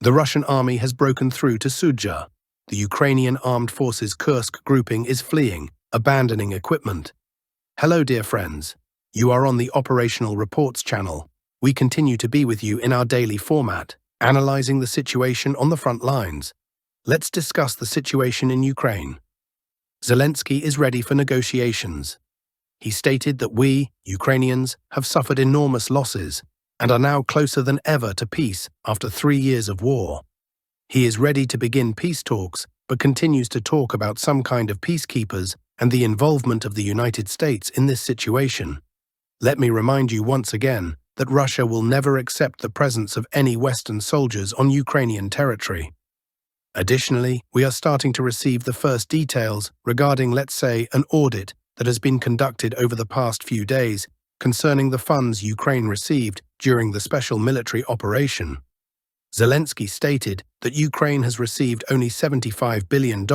The Russian army has broken through to Sudzha. The Ukrainian Armed Forces Kursk grouping is fleeing, abandoning equipment. Hello, dear friends. You are on the Operational Reports channel. We continue to be with you in our daily format, analyzing the situation on the front lines. Let's discuss the situation in Ukraine. Zelensky is ready for negotiations. He stated that we, Ukrainians, have suffered enormous losses and are now closer than ever to peace after 3 years of war. He is ready to begin peace talks, but continues to talk about some kind of peacekeepers and the involvement of the United States in this situation. Let me remind you once again that Russia will never accept the presence of any Western soldiers on Ukrainian territory. Additionally, we are starting to receive the first details regarding, let's say, an audit that has been conducted over the past few days concerning the funds Ukraine received during the special military operation. Zelensky stated that Ukraine has received only $75 billion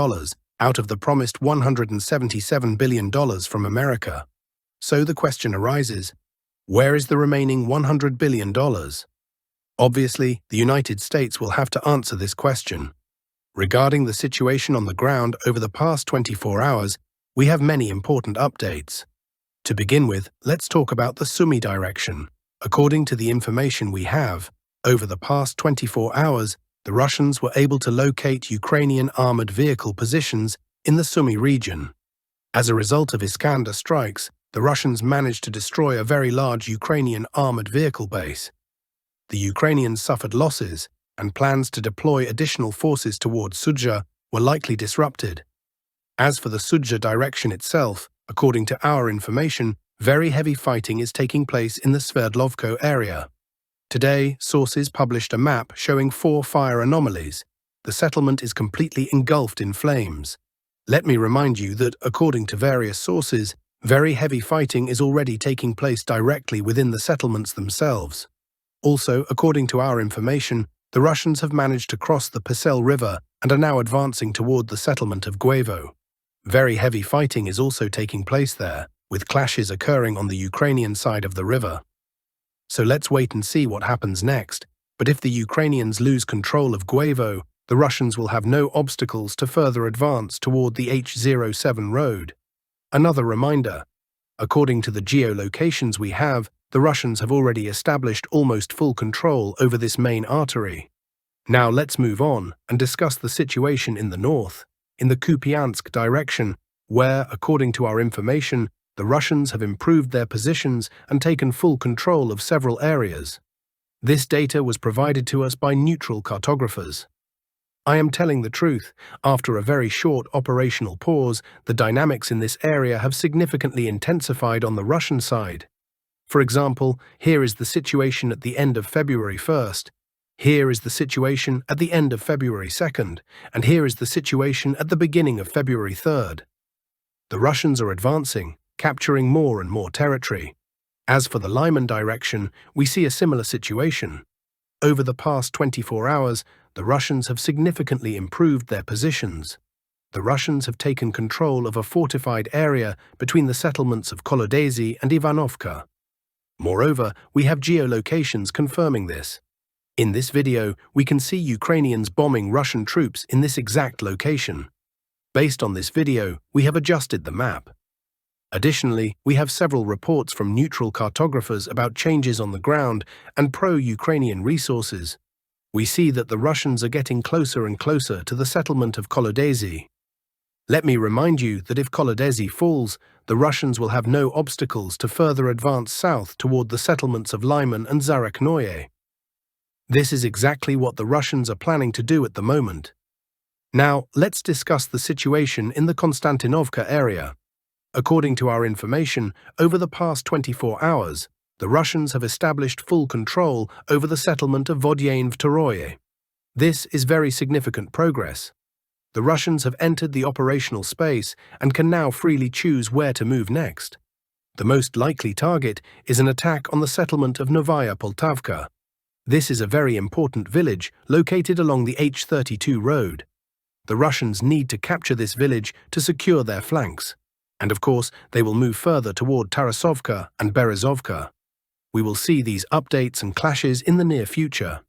out of the promised $177 billion from America. So the question arises, where is the remaining $100 billion? Obviously, the United States will have to answer this question. Regarding the situation on the ground over the past 24 hours, we have many important updates. To begin with, let's talk about the Sumy direction. According to the information we have, over the past 24 hours, the Russians were able to locate Ukrainian armored vehicle positions in the Sumy region. As a result of Iskander strikes, the Russians managed to destroy a very large Ukrainian armored vehicle base. The Ukrainians suffered losses, and plans to deploy additional forces towards Sudzha were likely disrupted. As for the Sudzha direction itself, according to our information, very heavy fighting is taking place in the Sverdlovko area. Today, sources published a map showing 4 fire anomalies. The settlement is completely engulfed in flames. Let me remind you that, according to various sources, very heavy fighting is already taking place directly within the settlements themselves. Also, according to our information, the Russians have managed to cross the Psel River and are now advancing toward the settlement of Guevo. Very heavy fighting is also taking place there, with clashes occurring on the Ukrainian side of the river. So let's wait and see what happens next. But if the Ukrainians lose control of Guevo, the Russians will have no obstacles to further advance toward the H07 road. Another reminder, according to the geolocations we have, the Russians have already established almost full control over this main artery. Now let's move on and discuss the situation in the north, in the Kupiansk direction, where, according to our information, the Russians have improved their positions and taken full control of several areas. This data was provided to us by neutral cartographers. I am telling the truth, after a very short operational pause, the dynamics in this area have significantly intensified on the Russian side. For example, here is the situation at the end of February 1st, here is the situation at the end of February 2nd, and here is the situation at the beginning of February 3rd. The Russians are advancing, capturing more and more territory. As for the Lyman direction, we see a similar situation. Over the past 24 hours, the Russians have significantly improved their positions. The Russians have taken control of a fortified area between the settlements of Kolodezi and Ivanovka. Moreover, we have geolocations confirming this. In this video, we can see Ukrainians bombing Russian troops in this exact location. Based on this video, we have adjusted the map. Additionally, we have several reports from neutral cartographers about changes on the ground and pro-Ukrainian resources. We see that the Russians are getting closer and closer to the settlement of Kolodezi. Let me remind you that if Kolodezi falls, the Russians will have no obstacles to further advance south toward the settlements of Lyman and Zareknoye. This is exactly what the Russians are planning to do at the moment. Now, let's discuss the situation in the Konstantinovka area. According to our information, over the past 24 hours, the Russians have established full control over the settlement of Vodyain-Vtoroye. This is very significant progress. The Russians have entered the operational space and can now freely choose where to move next. The most likely target is an attack on the settlement of Novaya Poltavka. This is a very important village located along the H32 road. The Russians need to capture this village to secure their flanks. And of course, they will move further toward Tarasovka and Berezovka. We will see these updates and clashes in the near future.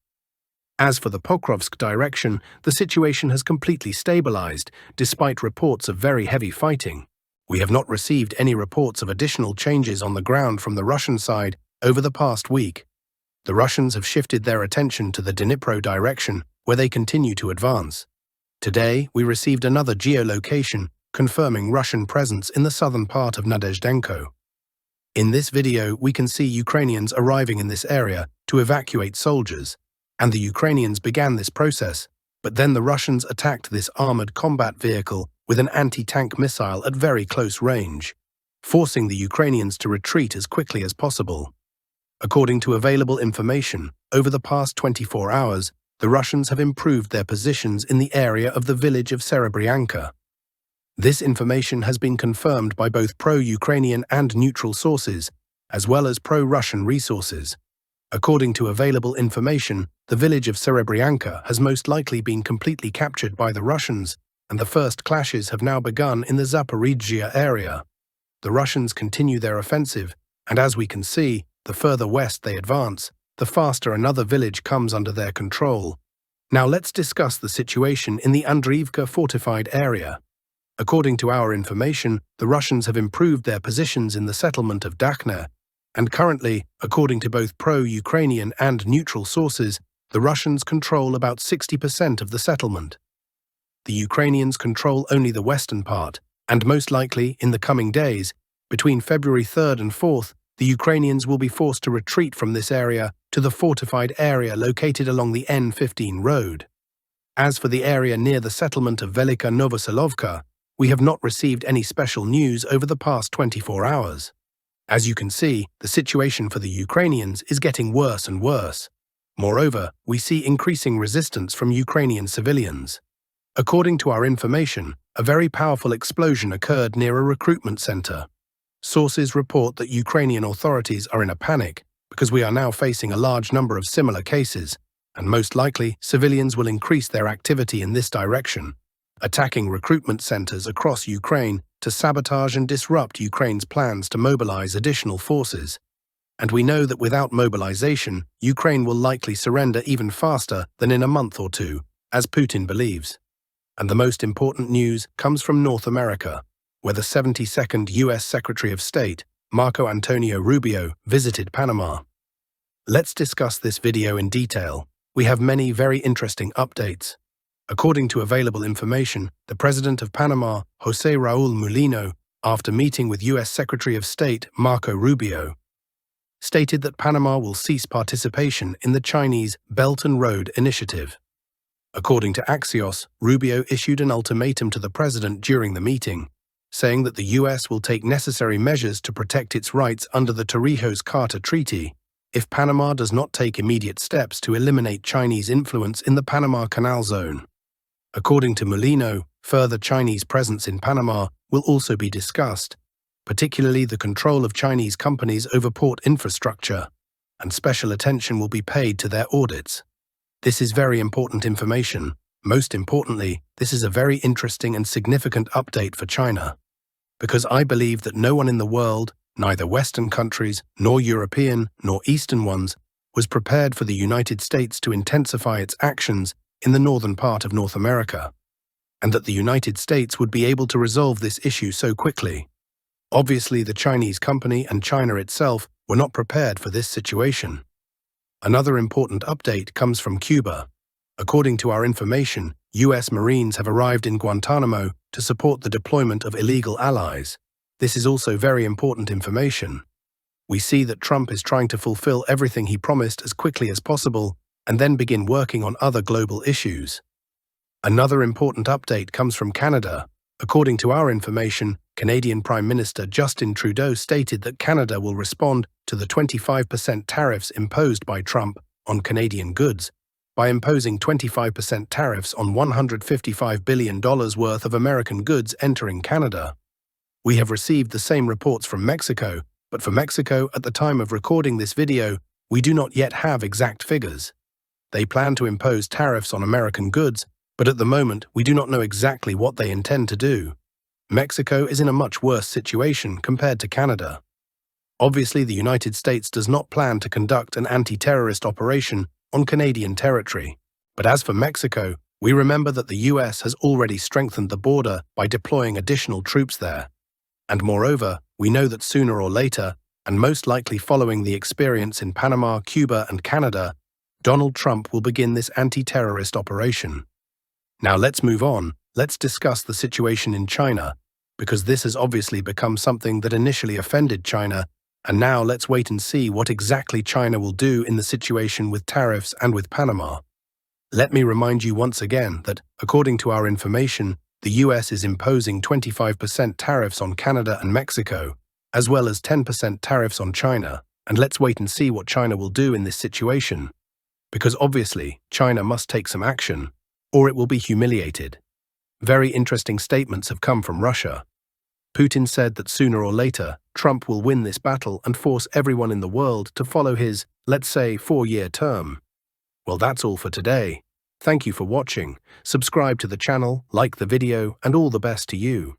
As for the Pokrovsk direction, the situation has completely stabilized, despite reports of very heavy fighting. We have not received any reports of additional changes on the ground from the Russian side over the past week. The Russians have shifted their attention to the Dnipro direction, where they continue to advance. Today, we received another geolocation confirming Russian presence in the southern part of Nadezhdenko. In this video, we can see Ukrainians arriving in this area to evacuate soldiers, and the Ukrainians began this process, but then the Russians attacked this armored combat vehicle with an anti-tank missile at very close range, forcing the Ukrainians to retreat as quickly as possible. According to available information, over the past 24 hours, the Russians have improved their positions in the area of the village of Serebryanka. This information has been confirmed by both pro-Ukrainian and neutral sources, as well as pro-Russian resources. According to available information, the village of Serebryanka has most likely been completely captured by the Russians, and the first clashes have now begun in the Zaporizhzhia area. The Russians continue their offensive, and as we can see, the further west they advance, the faster another village comes under their control. Now let's discuss the situation in the Andriivka fortified area. According to our information, the Russians have improved their positions in the settlement of Dakhna, and currently, according to both pro-Ukrainian and neutral sources, the Russians control about 60% of the settlement. The Ukrainians control only the western part, and most likely, in the coming days, between February 3rd and 4th, the Ukrainians will be forced to retreat from this area to the fortified area located along the N15 road. As for the area near the settlement of Velika Novosilovka, we have not received any special news over the past 24 hours. As you can see, the situation for the Ukrainians is getting worse and worse. Moreover, we see increasing resistance from Ukrainian civilians. According to our information, a very powerful explosion occurred near a recruitment center. Sources report that Ukrainian authorities are in a panic because we are now facing a large number of similar cases, and most likely civilians will increase their activity in this direction, attacking recruitment centers across Ukraine to sabotage and disrupt Ukraine's plans to mobilize additional forces. And we know that without mobilization, Ukraine will likely surrender even faster than in a month or two, as Putin believes. And the most important news comes from North America, where the 72nd U.S. Secretary of State, Marco Antonio Rubio, visited Panama. Let's discuss this video in detail. We have many very interesting updates. According to available information, the President of Panama, José Raúl Mulino, after meeting with U.S. Secretary of State Marco Rubio, stated that Panama will cease participation in the Chinese Belt and Road Initiative. According to Axios, Rubio issued an ultimatum to the president during the meeting, saying that the U.S. will take necessary measures to protect its rights under the Torrijos-Carter Treaty if Panama does not take immediate steps to eliminate Chinese influence in the Panama Canal Zone. According to Mulino, further Chinese presence in Panama will also be discussed, particularly the control of Chinese companies over port infrastructure, and special attention will be paid to their audits. This is very important information. Most importantly, this is a very interesting and significant update for China, because I believe that no one in the world, neither Western countries, nor European, nor Eastern ones, was prepared for the United States to intensify its actions in the northern part of North America, and that the United States would be able to resolve this issue so quickly. Obviously, the Chinese company and China itself were not prepared for this situation. Another important update comes from Cuba. According to our information, U.S. Marines have arrived in Guantanamo to support the deployment of illegal allies. This is also very important information. We see that Trump is trying to fulfill everything he promised as quickly as possible and then begin working on other global issues. Another important update comes from Canada. According to our information, Canadian Prime Minister Justin Trudeau stated that Canada will respond to the 25% tariffs imposed by Trump on Canadian goods by imposing 25% tariffs on $155 billion worth of American goods entering Canada. We have received the same reports from Mexico, but for Mexico, at the time of recording this video, we do not yet have exact figures. They plan to impose tariffs on American goods, but at the moment, we do not know exactly what they intend to do. Mexico is in a much worse situation compared to Canada. Obviously, the United States does not plan to conduct an anti-terrorist operation on Canadian territory. But as for Mexico, we remember that the US has already strengthened the border by deploying additional troops there. And moreover, we know that sooner or later, and most likely following the experience in Panama, Cuba, and Canada, Donald Trump will begin this anti-terrorist operation. Now let's move on. Let's discuss the situation in China, because this has obviously become something that initially offended China, and now let's wait and see what exactly China will do in the situation with tariffs and with Panama. Let me remind you once again that, according to our information, the US is imposing 25% tariffs on Canada and Mexico, as well as 10% tariffs on China, and let's wait and see what China will do in this situation. Because obviously, China must take some action, or it will be humiliated. Very interesting statements have come from Russia. Putin said that sooner or later, Trump will win this battle and force everyone in the world to follow his, let's say, 4-year term. Well, that's all for today. Thank you for watching. Subscribe to the channel, like the video, and all the best to you.